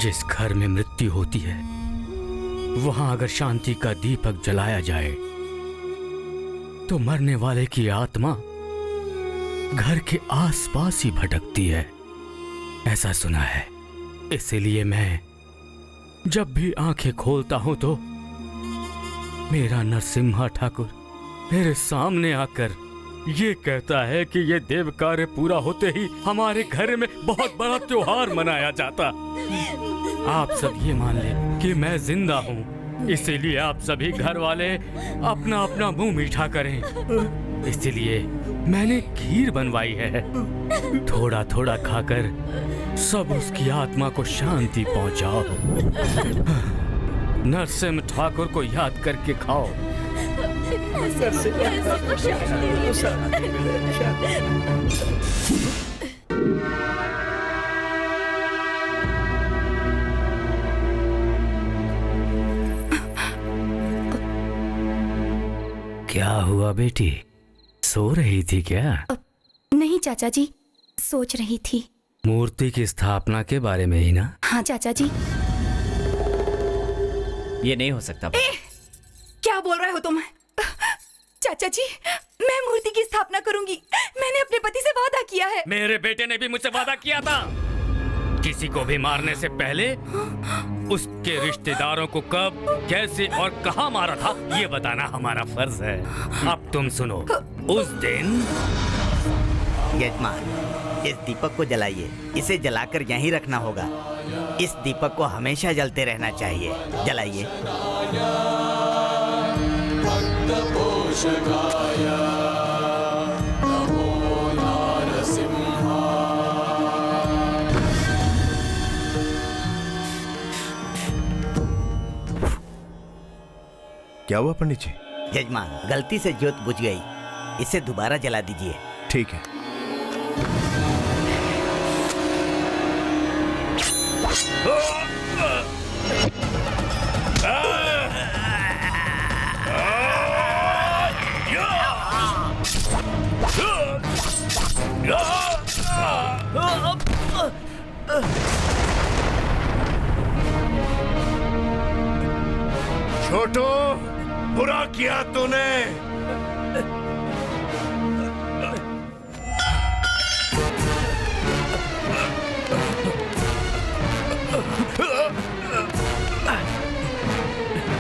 जिस घर में मृत्यु होती है वहां अगर शांति का दीपक जलाया जाए तो मरने वाले की आत्मा घर के आसपास ही भटकती है, ऐसा सुना है। इसीलिए मैं जब भी आंखें खोलता हूं तो मेरा नरसिम्हा ठाकुर मेरे सामने आकर ये कहता है कि ये देव कार्य पूरा होते ही हमारे घर में बहुत बड़ा त्योहार मनाया जाता। आप सब ये मान लें कि मैं जिंदा हूँ, इसीलिए आप सभी घर वाले अपना अपना मुंह मीठा करें। इसीलिए मैंने खीर बनवाई है, थोड़ा थोड़ा खाकर सब उसकी आत्मा को शांति पहुंचाओ। नरसिम्हा ठाकुर को याद करके खाओ। क्या हुआ बेटी, सो रही थी क्या? नहीं चाचा जी, सोच रही थी। मूर्ति की स्थापना के बारे में ही ना? हाँ चाचा जी। ये नहीं हो सकता। क्या बोल रहे हो तुम? चाचा जी, मैं मूर्ति की स्थापना करूंगी। मैंने अपने पति से वादा किया है। मेरे बेटे ने भी मुझसे वादा किया था। किसी को भी मारने से पहले उसके रिश्तेदारों को कब, कैसे और कहां मारा था ये बताना हमारा फर्ज है। अब तुम सुनो। उस दिन यजमान, इस दीपक को जलाइए। इसे जलाकर यहीं रखना होगा। इस दीपक को हमेशा जलते रहना चाहिए। जलाइए। क्या हुआ पंडित जी? यजमान, गलती से ज्योत बुझ गई, इसे दोबारा जला दीजिए। ठीक है। छोटू, बुरा किया तूने।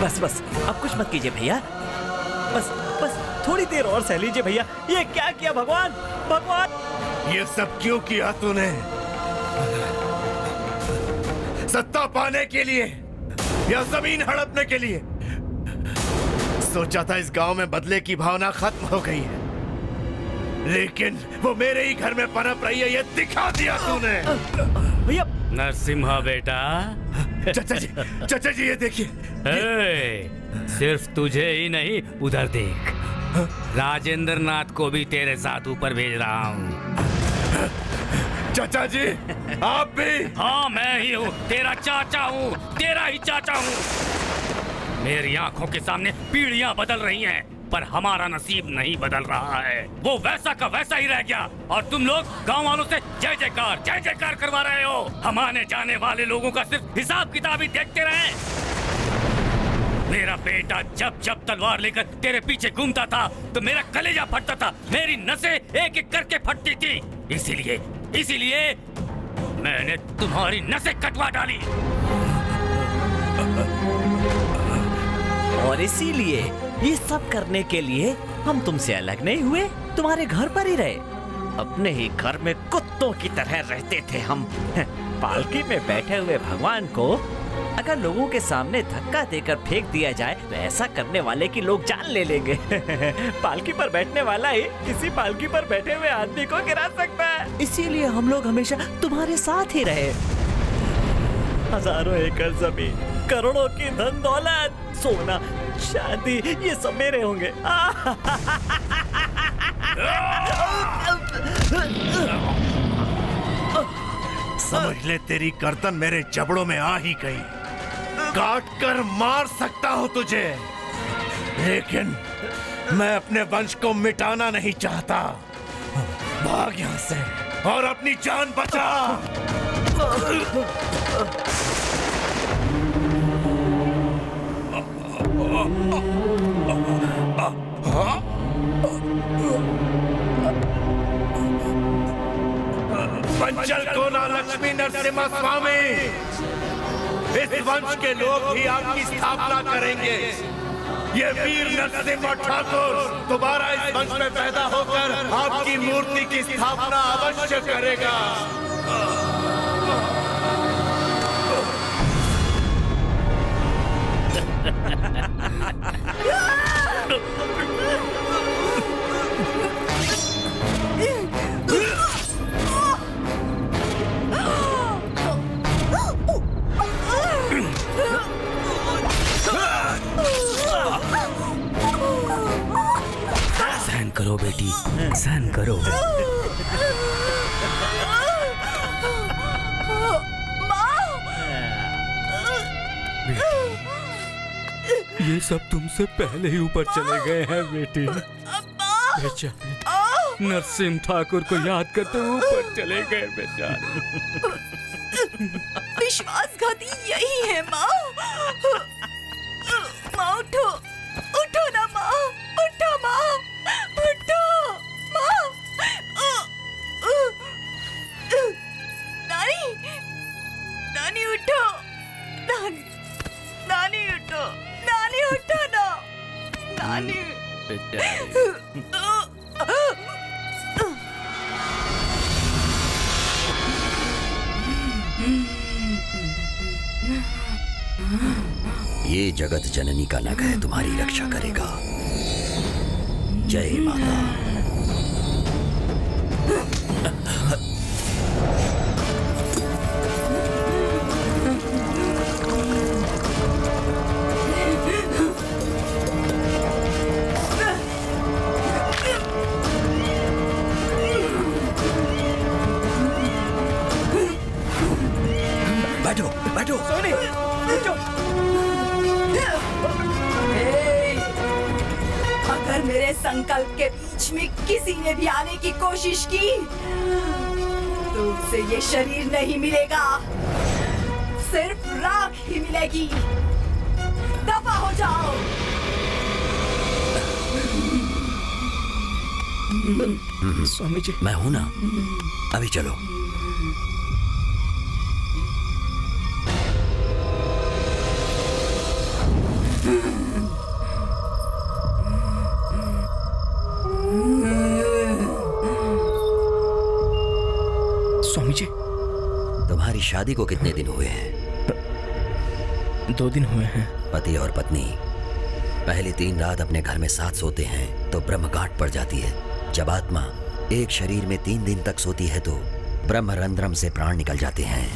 बस बस, अब कुछ मत कीजिए भैया। बस बस थोड़ी देर और सह लीजिए भैया। ये क्या किया भगवान? भगवान, ये सब क्यों किया तूने? सत्ता पाने के लिए या जमीन हड़पने के लिए? सोचा था इस गांव में बदले की भावना खत्म हो गई है, लेकिन वो मेरे ही घर में पनप रही है, ये दिखा दिया तूने। भैया। नरसिम्हा बेटा। चाचा जी ये देखिए। सिर्फ तुझे ही नहीं, उधर देख, राजेंद्र नाथ को भी तेरे साथ ऊपर भेज रहा हूँ। चाचा जी आप भी? हाँ मैं ही हूँ, तेरा चाचा हूँ, तेरा ही चाचा हूँ। मेरी आंखों के सामने पीढ़ियां बदल रही हैं, पर हमारा नसीब नहीं बदल रहा है। वो वैसा का वैसा ही रह गया और तुम लोग गांव वालों से जय जयकार करवा रहे हो। हम आने जाने वाले लोगों का सिर्फ हिसाब किताब ही देखते रहे। मेरा बेटा जब जब तलवार लेकर तेरे पीछे घूमता था तो मेरा कलेजा फटता था, मेरी नसें एक एक करके फटती थी। इसीलिए मैंने तुम्हारी नसें कटवा डाली। और इसीलिए ये सब करने के लिए हम तुमसे अलग नहीं हुए, तुम्हारे घर पर ही रहे। अपने ही घर में कुत्तों की तरह रहते थे हम। पालकी में बैठे हुए भगवान को अगर लोगों के सामने धक्का देकर फेंक दिया जाए तो ऐसा करने वाले की लोग जान ले लेंगे। पालकी पर बैठने वाला ही किसी पालकी पर बैठे हुए आदमी को गिरा सकता है। इसीलिए हम लोग हमेशा तुम्हारे साथ ही रहे। हजारों एकड़ जमीन, करोड़ों की धन दौलत, सोना, शादी, ये सब मेरे होंगे। समझ ले, तेरी गर्दन मेरे जबड़ों में आ ही गई। काट कर मार सकता हूं तुझे, लेकिन मैं अपने वंश को मिटाना नहीं चाहता। भाग यहां से और अपनी जान बचा। पंचल कोना लक्ष्मी नरसिम्हा स्वामी, इस वंश के लोग ही आपकी स्थापना करेंगे। ये वीर नरसिम्हा ठाकुर दोबारा इस वंश में पैदा होकर आपकी मूर्ति की स्थापना अवश्य करेगा। सहन करो बेटी, सहन करो। ये सब तुमसे पहले ही ऊपर चले गए हैं बेटी। बेचारे नरसिम्हा ठाकुर को याद करते ऊपर चले गए बेचारे। विश्वासघाती यही है माँ। माँ उठो, उठो ना माँ, उठो माँ, उठो माँ। नानी, नानी उठो, नानी, नानी उठो, नानी उठो ना, नानी। ये जगत जननी का नग है, तुम्हारी रक्षा करेगा। जय माता। बैठो बैठो। सोनी, अगर मेरे संकल्प के बीच में किसी ने भी आने की कोशिश की तो उसे ये शरीर नहीं मिलेगा, सिर्फ राख ही मिलेगी। दफा हो जाओ। स्वामी जी, मैं हूं ना, अभी चलो। स्वामी जी, तुम्हारी शादी को कितने दिन हुए हैं? 2 दिन हुए हैं। पति और पत्नी पहली 3 रात अपने घर में साथ सोते हैं तो ब्रह्म गांठ पड़ जाती है। जब आत्मा एक शरीर में 3 दिन तक सोती है तो ब्रह्म रंध्रम से प्राण निकल जाते हैं।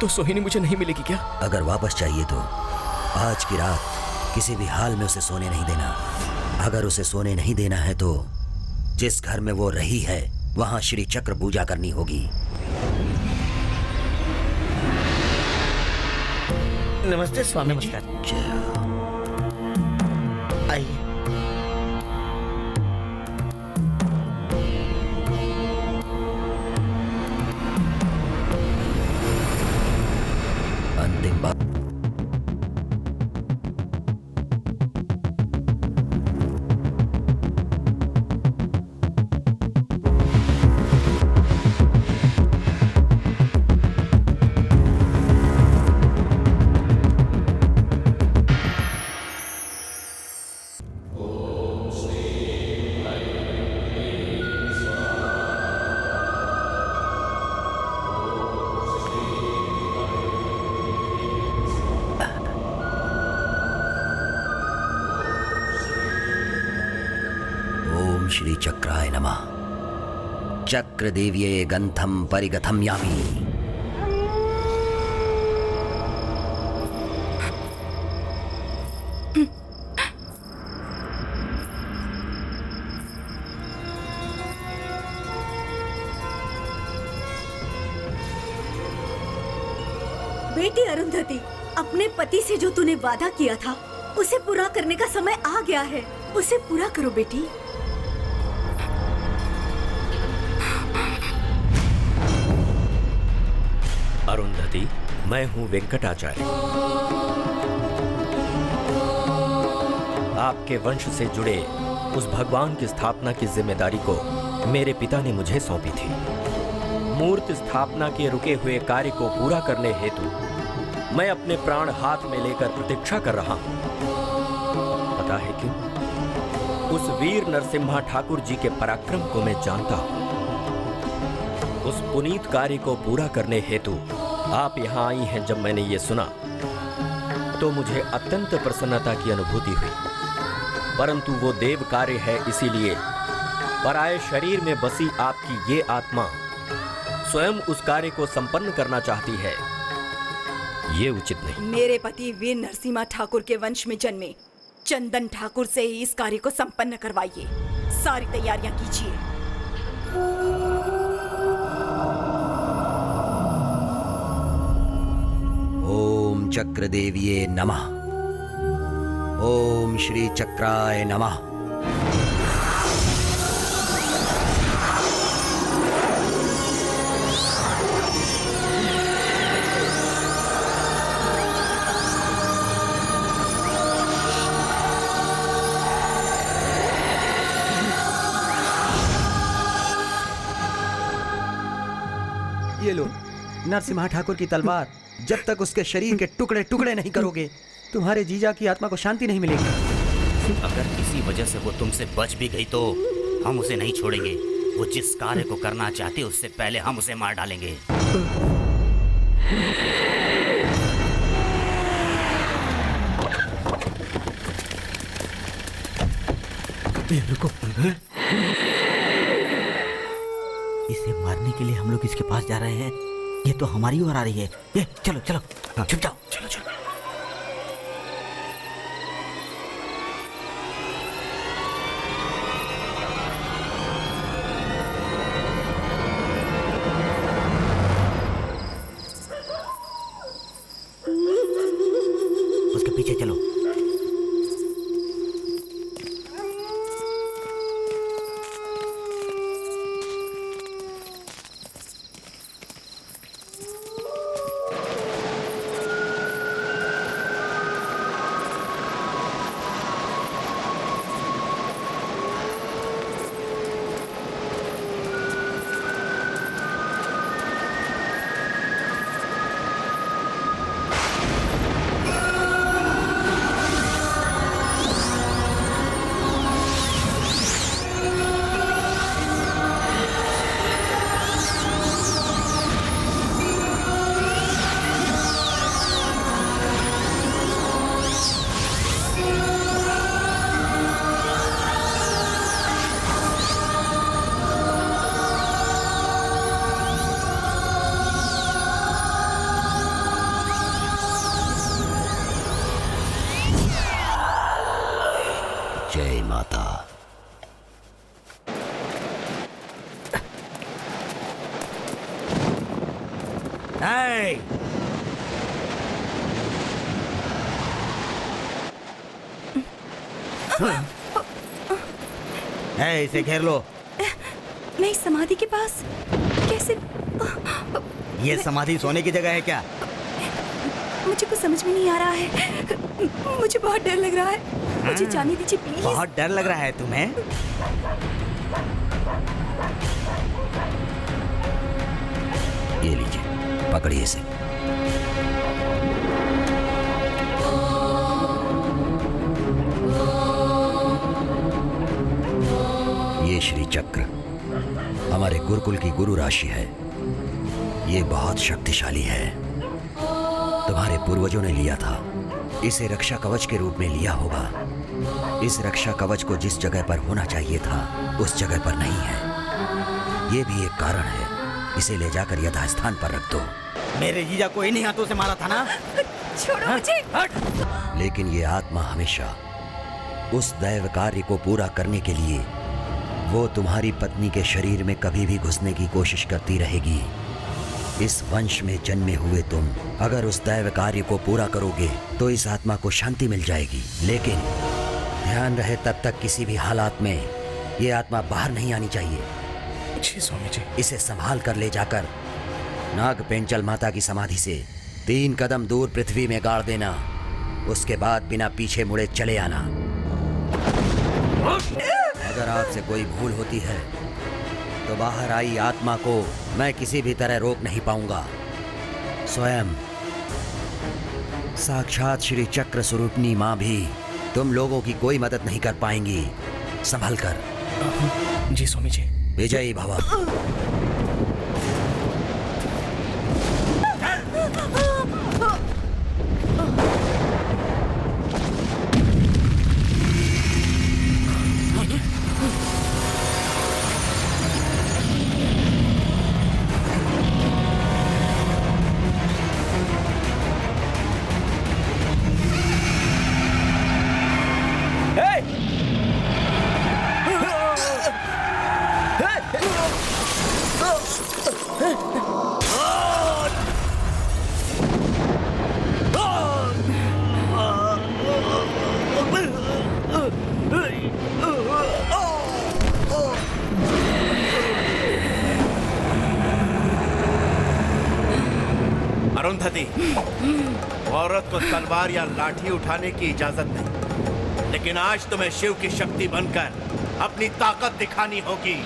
तो सोहिनी मुझे नहीं मिलेगी क्या? अगर वापस चाहिए तो आज की रात किसी भी हाल में उसे सोने नहीं देना। अगर उसे सोने नहीं देना है तो जिस घर में वो रही है वहां श्री चक्र पूजा करनी होगी। नमस्ते स्वामी। नमस्कार। आइए। अंतिम बात। श्री चक्राय नमः। चक्र देव्ये गंथम परिगथम यामि। बेटी अरुंधति, अपने पति से जो तूने वादा किया था उसे पूरा करने का समय आ गया है। उसे पूरा करो बेटी। अरुंधति, मैं हूं वेंकटाचार्य। आपके वंश से जुड़े उस भगवान की स्थापना की जिम्मेदारी को मेरे पिता ने मुझे सौंपी थी। मूर्ति स्थापना के रुके हुए कार्य को पूरा करने हेतु मैं अपने प्राण हाथ में लेकर प्रतीक्षा कर रहा हूं। पता है क्यों? उस वीर नरसिम्हा ठाकुर जी के पराक्रम को मैं जानता हूं। उस पुनीत कार्य को पूरा करने हेतु आप यहां आई हैं। जब मैंने ये सुना तो मुझे अत्यंत प्रसन्नता की अनुभूति हुई, परंतु वो देव कार्य है, इसीलिए पराये शरीर में बसी आपकी ये आत्मा स्वयं उस कार्य को संपन्न करना चाहती है। ये उचित नहीं। मेरे पति वीर नरसिम्हा ठाकुर के वंश में जन्मे चंदन ठाकुर से ही इस कार्य को संपन्न करवाइए। सारी तैयारियां कीजिए। ओम चक्रदेवीये नमः। ओम श्री चक्राय नमः। ये लो नरसिम्हा ठाकुर की तलवार। जब तक उसके शरीर के टुकड़े टुकड़े नहीं करोगे, तुम्हारे जीजा की आत्मा को शांति नहीं मिलेगी। अगर किसी वजह से वो तुमसे बच भी गई तो हम उसे नहीं छोड़ेंगे। वो जिस कार्य को करना चाहती है उससे पहले हम उसे मार डालेंगे। रुको, इसे मारने के लिए हम लोग इसके पास जा रहे हैं। ये तो हमारी ओर आ रही है। ये चलो चलो, छुप जाओ। चलो चलो। उसके पीछे चलो। जय माता। Hey! इसे घेर लो। मैं इस समाधि के पास कैसे? ये समाधि सोने की जगह है क्या? मुझे कुछ समझ में नहीं आ रहा है। मुझे बहुत डर लग रहा है। मुझे जाने दीजिए प्लीज। बहुत डर लग रहा है तुम्हें? ये लीजिए, पकड़िए इसे। ये श्री चक्र हमारे गुरुकुल की गुरु राशि है। ये बहुत शक्तिशाली है। तुम्हारे पूर्वजों ने लिया था। इसे रक्षा कवच के रूप में लिया होगा। इस रक्षा कवच को जिस जगह पर होना चाहिए था उस जगह पर नहीं है। ये भी एक कारण है। इसे ले जाकर यथास्थान पर रख दो। मेरे जीजा को इन्हीं हाथों से मारा था ना? छोड़ो मुझे। लेकिन ये आत्मा हमेशा उस दैव कार्य को पूरा करने के लिए वो तुम्हारी पत्नी के शरीर में कभी भी घुसने की कोशिश करती रहेगी। इस वंश में जन्मे हुए तुम अगर उस दैव कार्य को पूरा करोगे तो इस आत्मा को शांति मिल जाएगी। लेकिन ध्यान रहे, तब तक किसी भी हालात में ये आत्मा बाहर नहीं आनी चाहिए। जी स्वामी जी। इसे संभाल कर ले जाकर नाग पेंचल माता की समाधि से 3 कदम दूर पृथ्वी में गाड़ देना। उसके बाद बिना पीछे मुड़े चले आना। अगर आपसे कोई भूल होती है तो बाहर आई आत्मा को मैं किसी भी तरह रोक नहीं पाऊंगा। स्वयं साक्षात श्री चक्र स्वरूपनी माँ भी तुम लोगों की कोई मदद नहीं कर पाएंगी। संभल कर। जी स्वामी जी। विजयी भव। अरुंधति, औरत को तलवार या लाठी उठाने की इजाजत नहीं, लेकिन आज तुम्हें शिव की शक्ति बनकर अपनी ताकत दिखानी होगी।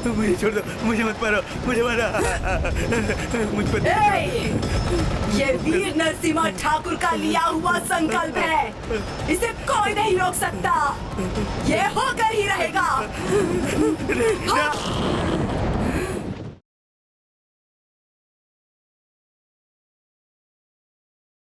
मुझे छोड़ दो, मुझे मत मारो, मुझे मारो, मुझ पर। ये वीर नरसिम्हा ठाकुर का लिया हुआ संकल्प है, इसे कोई नहीं रोक सकता। ये होकर ही रहेगा।